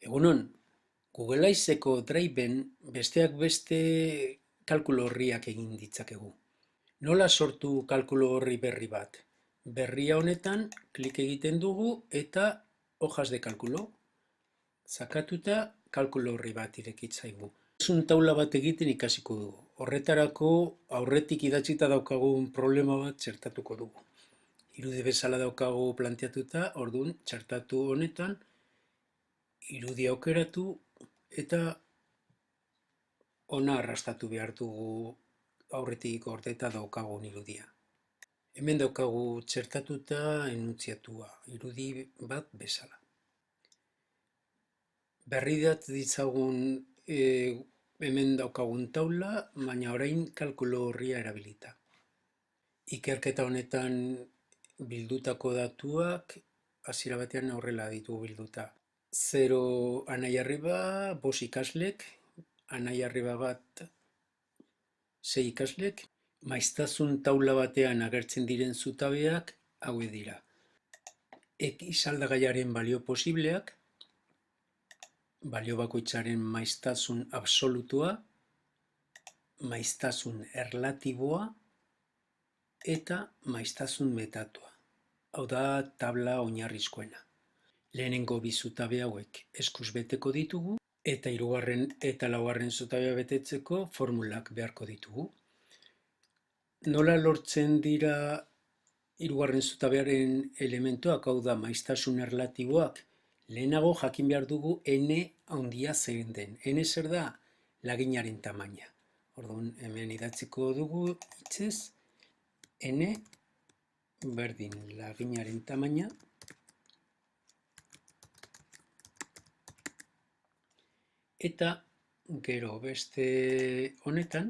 Egunon, Google Iceko Driven besteak beste kalkulu horriak egin ditzakegu. Nola sortu kalkulu horri berri bat? Berria honetan klik egiten dugu eta hojas de kalkulo. Zakatuta kalkulu horri bat irekitzaigu. Taula bat egiten ikasiko dugu. Horretarako aurretik idatzita daukagun problema bat txertatuko dugu. Irudi bezala daukagu planteatuta, orduan txertatu honetan, irudia aukeratu eta hona arrastatu behar dugu aurretik gordeta daukagun irudia. Hemen daukagu txertatuta enuntziatua, irudi bat bezala. Berridat ditzagun hemen daukagun taula, baina orain kalkulo horria erabilita. Ikerketa honetan bildutako datuak, hasiera batean horrela ditugu bilduta. 0 anai arriba, 5 ikaslek, anai arriba bat 6 ikaslek, maiztasun taula batean agertzen diren zutabeak hauek dira. X aldagaiaren balio posibleak, balio bakoitzaren maiztasun absolutua, maiztasun erlatiboa eta maiztasun metatua. Hau da tabla oinarrizkoena. Lehenengo bi zutabe hauek eskuz beteko ditugu eta hirugarren eta laugarren zutabea betetzeko formulak beharko ditugu. Nola lortzen dira hirugarren zutabearen elementuak, hau da maiztasun erlatiboak? Lehenago jakin behar dugu n handia zein den. N zer da? Laginaren tamaina. Orduan hemen idatziko dugu hitzez n berdin laginaren tamaina eta gero beste honetan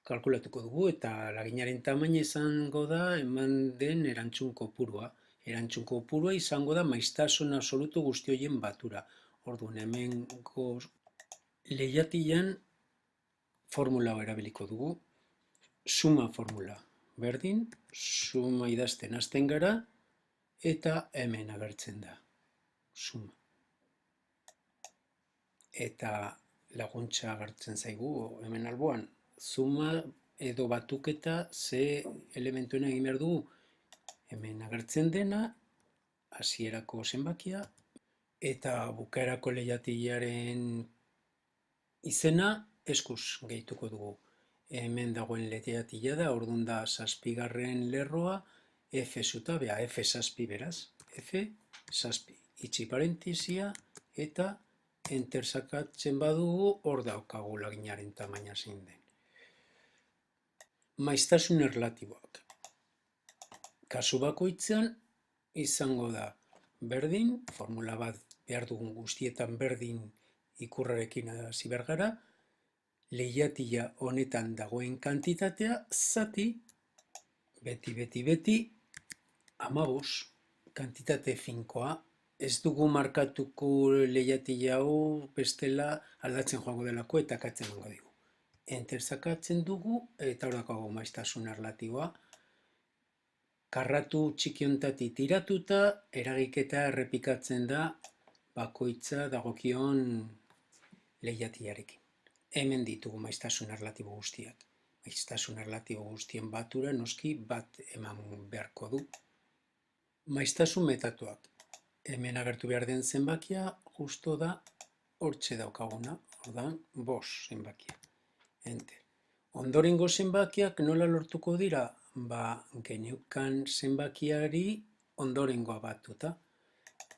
kalkulatuko dugu eta laginaren tamaina izango da eman den erantzun kopurua. Erantzun kopurua izango da maiztasun absolutu guzti horien batura. Orduan hemengo lehiatilan formula erabiliko dugu. Suma formula berdin, suma idazten hasten gara eta hemen agertzen da. Suma. Eta laguntza agertzen zaigu hemen alboan. Suma edo batuketa ze elementuen egin behar dugu. Hemen agertzen dena, hasierako zenbakia, eta bukaerako lehiatilaren izena eskuz gehituko dugu. Hemen dagoen lehiatila da, orduan da zazpigarren lerroa, F zutabea, F zazpi beraz, F zazpi. Itxi parentisia eta enter sakatzen badugu, hor daukagu laginaren tamaina zein den. Maiztasun erlatiboak. Kasu bakoitzean izango da berdin, formula bat behar dugun guztietan berdin ikurrarekin hasi behar gara, lehiatila honetan dagoen kantitatea zati, beti, 15, kantitate finkoa. Ez dugu markatuko lehiatila hau bestela aldatzen joango delako eta katzen mango dugu. Enter sakatzen dugu eta hor dago maiztasun erlatiboa. Karratu txikiontatik tiratuta, eragiketa errepikatzen da bakoitza dagokion lehiatilarekin. Hemen ditugu maiztasun erlatibo guztiak. Maiztasun erlatibo guztien batura noski bat eman beharko du. Maiztasun metatuak. Hemen agertu behar den zenbakia, justo da hortxe daukaguna, ordan 5 zenbakia. Enter. Ondorengo zenbakiak nola lortuko dira? Geneukan zenbakiari ondorengoa batuta.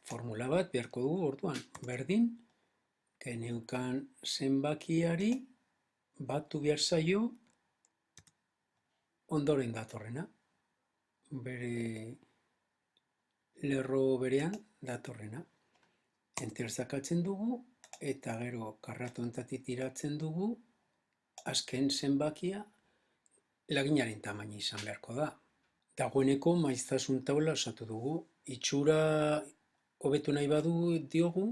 Formula bat beharko dugu orduan. Berdin, geneukan zenbakiari batu behar zaio ondoren datorrena. Bere lerro berean datorrena. Enter sakatzen dugu eta gero karratu honetatik tiratzen dugu azken zenbakia laginaren tamaina izan beharko da. Dagoeneko maiztasun taula osatu dugu. Itxura hobetu nahi badu diogu,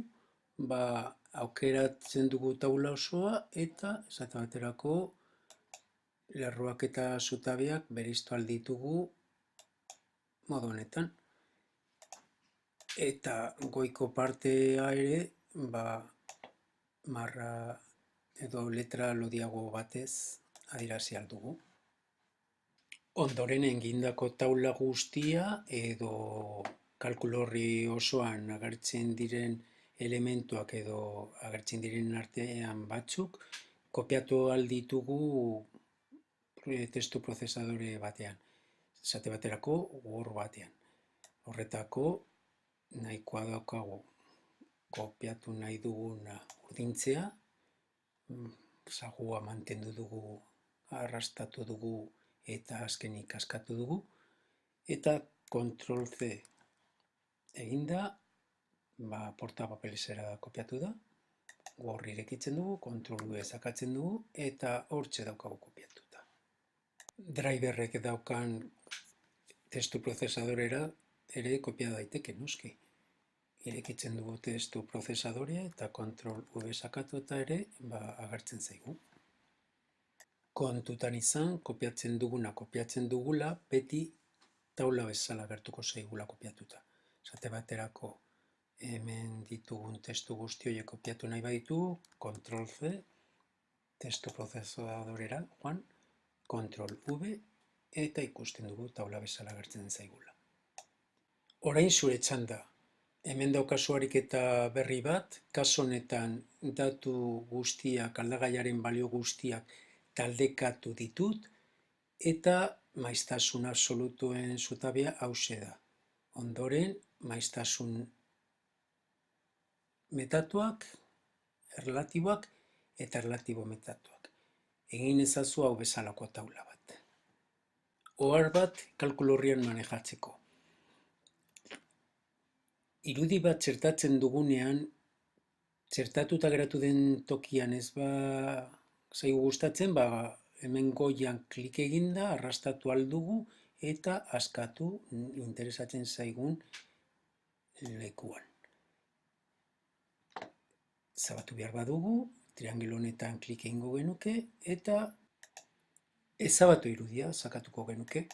aukeratzen dugu taula osoa eta esate baterako lerroak eta zutabeak bereiztu ahal ditugu modu honetan. eta goiko partea ere marra edo letra lodiago batez adierazi ahal dugu. Ondoren egindako taula guztia edo kalkulu horri osoan agertzen diren elementuak edo agertzen diren artean batzuk kopiatu ahal ditugu testu prozesadore batean, esate baterako Word batean. Horretako nahikoa daukagu kopiatu nahi duguna urdintzea, sagua mantendu dugu, arrastatu dugu eta azkenik askatu dugu, eta Ctrl C eginda, portapapelesera kopiatu da, Word irekitzen dugu, Ctrl V sakatzen dugu, eta hortxe daukagu kopiatuta. Driverrek daukan testu prozesadorera ere kopia daiteke noski. Irekitzen dugu testu prozesadorea eta Ctrl V sakatuta ere agertzen zaigu. Kontutan izan, kopiatzen dugula, beti taula bezala agertuko zaigula kopiatuta. Esate baterako, hemen ditugun testu guzti horiek kopiatu nahi baditu, Ctrl C, testu prozesadorera joan, Ctrl V, eta ikusten dugu taula bezala agertzen zaigula. Orain zure txanda. Hemen daukazu ariketa berri bat, kasu honetan datu guztiak, aldagaiaren balio guztiak taldekatu ditut, eta maiztasun absolutuen zutabea hauxe da. Ondoren, maiztasun metatuak, erlatiboak eta erlatibo metatuak. Egin ezazu hau bezalako taula bat. Ohar bat kalkulu horrian manejatzeko. Irudi bat txertatzen dugunean, txertatuta geratu den tokian ez zaigu gustatzen, hemen goian klik eginda, arrastatu ahal dugu eta askatu interesatzen zaigun lekuan. Zabatu behar badugu, triangelo honetan klik egingo genuke eta ezabatu irudia sakatuko genuke.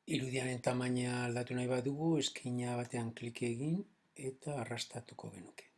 Irudiaren tamaina aldatu nahi badugu, eskina batean klik egin eta arrastatuko genuke.